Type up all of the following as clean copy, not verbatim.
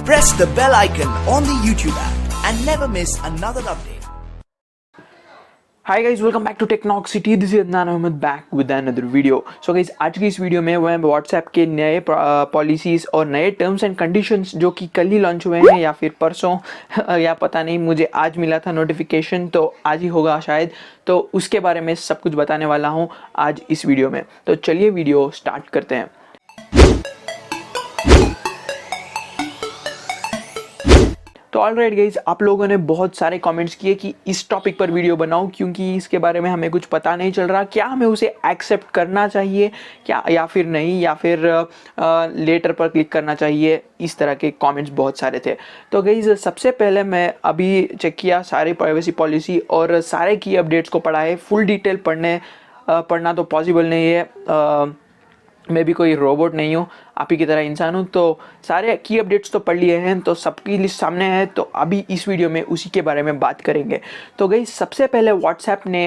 Press the bell icon on the YouTube app and never miss another update. Hi guys, welcome back to Technoxity. This is Adnan Ahmed back with another video. So guys, आज की इस video में मैं WhatsApp के नए policies और नए terms and conditions जो कि कल ही लॉन्च हुए हैं या फिर परसों या पता नहीं, मुझे आज मिला था नोटिफिकेशन, तो आज ही होगा शायद, तो उसके बारे में सब कुछ बताने वाला हूँ आज इस वीडियो में। तो चलिए वीडियो स्टार्ट करते हैं। तो ऑलराइट गाइज, आप लोगों ने बहुत सारे कमेंट्स किए कि इस टॉपिक पर वीडियो बनाऊं क्योंकि इसके बारे में हमें कुछ पता नहीं चल रहा, क्या हमें उसे एक्सेप्ट करना चाहिए क्या या फिर नहीं, या फिर लेटर पर क्लिक करना चाहिए। इस तरह के कमेंट्स बहुत सारे थे। तो गाइज, सबसे पहले मैं अभी चेक किया सारे प्राइवेसी पॉलिसी और सारे की अपडेट्स को पढ़ा है। फुल डिटेल पढ़ना तो पॉसिबल नहीं है, मैं भी कोई रोबोट नहीं हूँ, आप ही की तरह इंसान हूँ। तो सारे की अपडेट्स तो पढ़ लिए हैं, तो सबकी लिस्ट सामने है, तो अभी इस वीडियो में उसी के बारे में बात करेंगे। तो गई, सबसे पहले व्हाट्सएप ने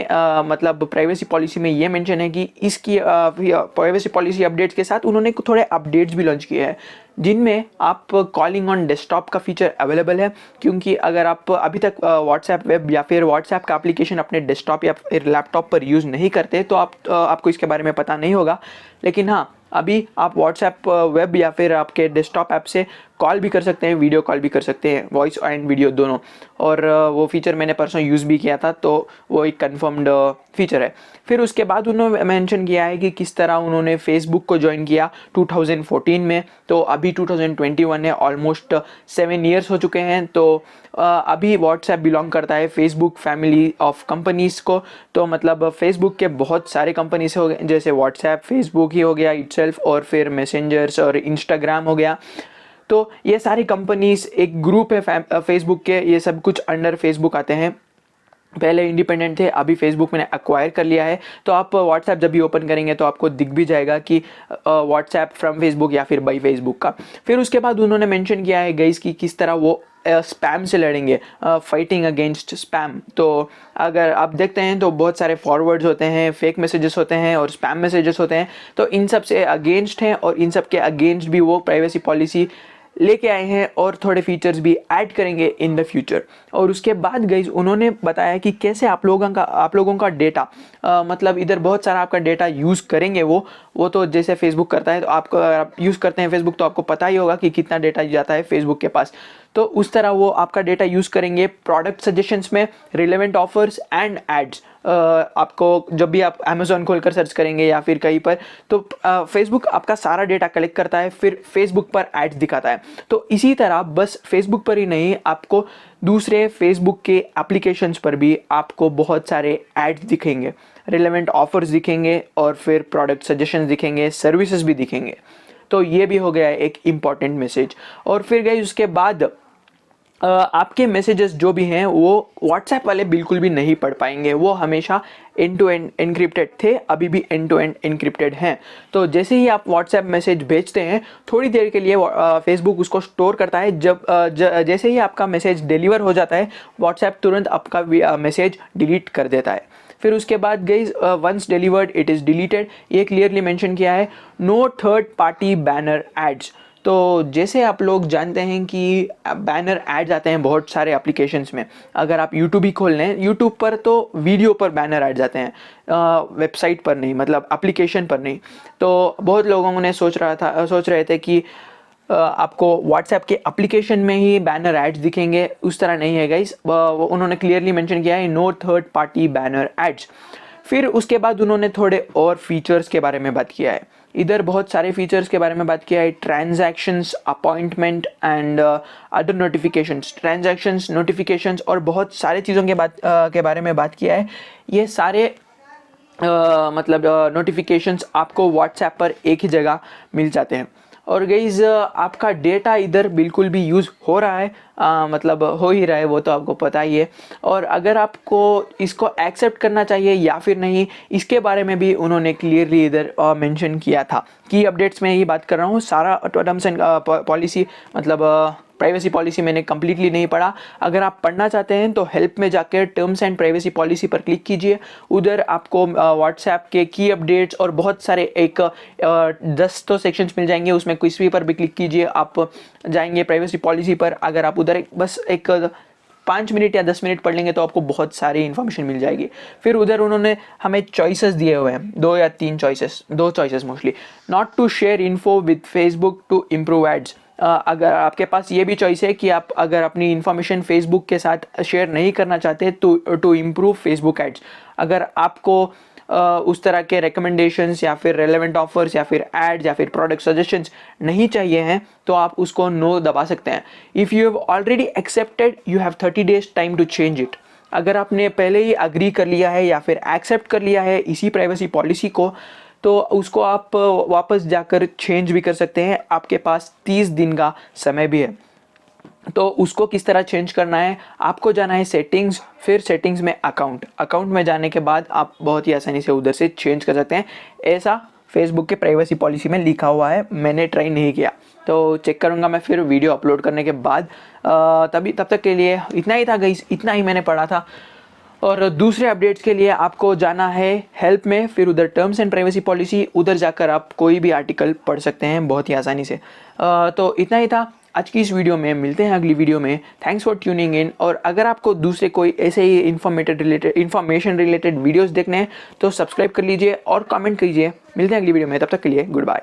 मतलब प्राइवेसी पॉलिसी में ये मेंशन है कि इसकी प्राइवेसी पॉलिसी अपडेट्स के साथ उन्होंने थोड़े अपडेट्स भी लॉन्च किए हैं, जिनमें आप कॉलिंग ऑन डेस्कटॉप का फीचर अवेलेबल है। क्योंकि अगर आप अभी तक व्हाट्सएप वेब या फिर व्हाट्सएप का एप्लीकेशन अपने डेस्कटॉप या फिर लैपटॉप पर यूज़ नहीं करते, तो आपको इसके बारे में पता नहीं होगा। लेकिन हाँ, अभी आप व्हाट्सएप वेब या फिर आपके डेस्कटॉप ऐप से कॉल भी कर सकते हैं, वीडियो कॉल भी कर सकते हैं, वॉइस एंड वीडियो दोनों। और वो फीचर मैंने परसों यूज़ भी किया था, तो वो एक कंफर्म्ड फीचर है। फिर उसके बाद उन्होंने मेंशन किया है कि किस तरह उन्होंने फेसबुक को ज्वाइन किया 2014 में, तो अभी 2021 है, ऑलमोस्ट 7 ईयर्स हो चुके हैं। तो अभी व्हाट्सएप बिलोंग करता है फेसबुक फैमिली ऑफ कंपनीज़ को। तो मतलब फेसबुक के बहुत सारे कंपनीज हो गए, जैसे व्हाट्सएप फेसबुक ही हो गया इटसेल्फ, और फिर मैसेंजर्स और इंस्टाग्राम हो गया। तो ये सारी कंपनीज एक ग्रुप है फेसबुक के, ये सब कुछ अंडर फेसबुक आते हैं। पहले इंडिपेंडेंट थे, अभी फेसबुक मैंने एक्वायर कर लिया है। तो आप व्हाट्सएप जब भी ओपन करेंगे तो आपको दिख भी जाएगा कि व्हाट्सएप फ्रॉम फेसबुक या फिर बाई फेसबुक का। फिर उसके बाद उन्होंने मेंशन किया है गाइस कि किस तरह वो स्पैम से लड़ेंगे, फाइटिंग अगेंस्ट स्पैम। तो अगर आप देखते हैं तो बहुत सारे फॉरवर्ड्स होते हैं, फेक मैसेजेस होते हैं और स्पैम मैसेजेस होते हैं, तो इन सब से अगेंस्ट हैं, और इन सब के अगेंस्ट भी वो प्राइवेसी पॉलिसी लेके आए हैं और थोड़े फीचर्स भी ऐड करेंगे इन द फ्यूचर। और उसके बाद गाइज, उन्होंने बताया कि कैसे आप लोगों का डेटा, मतलब इधर बहुत सारा आपका डेटा यूज़ करेंगे। वो तो जैसे फेसबुक करता है, तो आपको अगर आप यूज़ करते हैं फेसबुक, तो आपको पता ही होगा कि कितना डेटा जाता है फेसबुक के पास। तो उस तरह वो आपका डेटा यूज़ करेंगे प्रोडक्ट सजेशंस में, रिलेवेंट ऑफर्स एंड एड्स। आपको जब भी आप अमेज़ॉन खोलकर सर्च करेंगे या फिर कहीं पर, तो फेसबुक आपका सारा डेटा कलेक्ट करता है, फिर फेसबुक पर एड्स दिखाता है। तो इसी तरह बस फेसबुक पर ही नहीं, आपको दूसरे फेसबुक के एप्लीकेशंस पर भी आपको बहुत सारे एड्स दिखेंगे, रिलेवेंट ऑफर्स दिखेंगे, और फिर प्रोडक्ट सजेशंस दिखेंगे, सर्विसेज भी दिखेंगे। तो ये भी हो गया है एक इम्पॉर्टेंट मैसेज। और फिर गई उसके बाद आपके मैसेजेस जो भी हैं वो व्हाट्सएप वाले बिल्कुल भी नहीं पढ़ पाएंगे। वो हमेशा एंड टू एंड एनक्रिप्टेड थे, अभी भी एंड टू एंड एनक्रिप्टेड हैं। तो जैसे ही आप व्हाट्सएप मैसेज भेजते हैं, थोड़ी देर के लिए फेसबुक उसको स्टोर करता है। जैसे ही आपका मैसेज डिलीवर हो जाता है, व्हाट्सएप तुरंत आपका मैसेज डिलीट कर देता है। फिर उसके बाद guys, once delivered it is deleted, ये क्लियरली मेंशन किया है। No third party banner ads. तो जैसे आप लोग जानते हैं कि बैनर एड्स आते हैं बहुत सारे एप्लीकेशंस में। अगर आप यूट्यूब ही खोल लें, यूट्यूब पर तो वीडियो पर बैनर एड्स आते हैं, वेबसाइट पर नहीं, मतलब एप्लीकेशन पर नहीं। तो बहुत लोगों ने सोच रहे थे कि आपको व्हाट्सएप के एप्लीकेशन में ही बैनर एड्स दिखेंगे। उस तरह नहीं है गाइस, उन्होंने क्लियरली मेंशन किया है no third party banner ads. फिर उसके बाद उन्होंने थोड़े और फीचर्स के बारे में बात किया है। इधर बहुत सारे फीचर्स के बारे में बात किया है, transactions, appointment and other notifications. Transactions, notifications और बहुत सारे चीज़ों के बारे में बात किया है। ये सारे मतलब नोटिफिकेशंस आपको व्हाट्सएप पर एक ही जगह मिल जाते हैं। और गाइस, आपका डेटा इधर बिल्कुल भी यूज़ हो रहा है, मतलब हो ही रहा है, वो तो आपको पता ही है। और अगर आपको इसको एक्सेप्ट करना चाहिए या फिर नहीं, इसके बारे में भी उन्होंने क्लियरली इधर मेंशन किया था। की अपडेट्स में ही बात कर रहा हूँ, सारा टर्म्स एंड पॉलिसी मतलब प्राइवेसी पॉलिसी मैंने कम्प्लीटली नहीं पढ़ा। अगर आप पढ़ना चाहते हैं तो हेल्प में जाकर टर्म्स एंड प्राइवेसी पॉलिसी पर क्लिक कीजिए। उधर आपको व्हाट्सएप के की अपडेट्स और बहुत सारे 10 तो सेक्शंस मिल जाएंगे, उसमें किसी पर भी क्लिक कीजिए, आप जाएंगे प्राइवेसी पॉलिसी पर। अगर आप उधर बस 5 मिनट या 10 मिनट पढ़ लेंगे तो आपको बहुत सारी इन्फॉर्मेशन मिल जाएगी। फिर उधर उन्होंने हमें चॉइसेस दिए हुए हैं, 2 या 3 choices, 2 choices mostly. Not to share info with Facebook to improve ads. अगर आपके पास ये भी चॉइस है कि आप अगर अपनी इन्फॉर्मेशन फेसबुक के साथ शेयर नहीं करना चाहते टू इम्प्रूव फेसबुक एड्स। अगर आपको उस तरह के रिकमेंडेशंस या फिर रेलेवेंट ऑफर्स या फिर एड्स या फिर प्रोडक्ट सजेशंस नहीं चाहिए हैं तो आप उसको नो दबा सकते हैं। If you have already accepted you have 30 days time to change it. अगर आपने पहले ही अग्री कर लिया है या फिर एक्सेप्ट कर लिया है इसी प्राइवेसी पॉलिसी को, तो उसको आप वापस जाकर चेंज भी कर सकते हैं। आपके पास 30 दिन का समय भी है। तो उसको किस तरह चेंज करना है, आपको जाना है सेटिंग्स, फिर सेटिंग्स में अकाउंट में जाने के बाद आप बहुत ही आसानी से उधर से चेंज कर सकते हैं। ऐसा फेसबुक के प्राइवेसी पॉलिसी में लिखा हुआ है, मैंने ट्राई नहीं किया तो चेक करूँगा मैं फिर वीडियो अपलोड करने के बाद। तब तक के लिए इतना ही था गाइस, इतना ही मैंने पढ़ा था। और दूसरे अपडेट्स के लिए आपको जाना है हेल्प में, फिर उधर टर्म्स एंड प्राइवेसी पॉलिसी, उधर जाकर आप कोई भी आर्टिकल पढ़ सकते हैं बहुत ही आसानी से। तो इतना ही था आज की इस वीडियो में। मिलते हैं अगली वीडियो में। Thanks for tuning in. और अगर आपको दूसरे कोई ऐसे ही इन्फॉर्मेशन रिलेटेड वीडियोस देखने हैं तो सब्सक्राइब कर लीजिए और कमेंट कीजिए। मिलते हैं अगली वीडियो में, तब तक के लिए गुड बाय।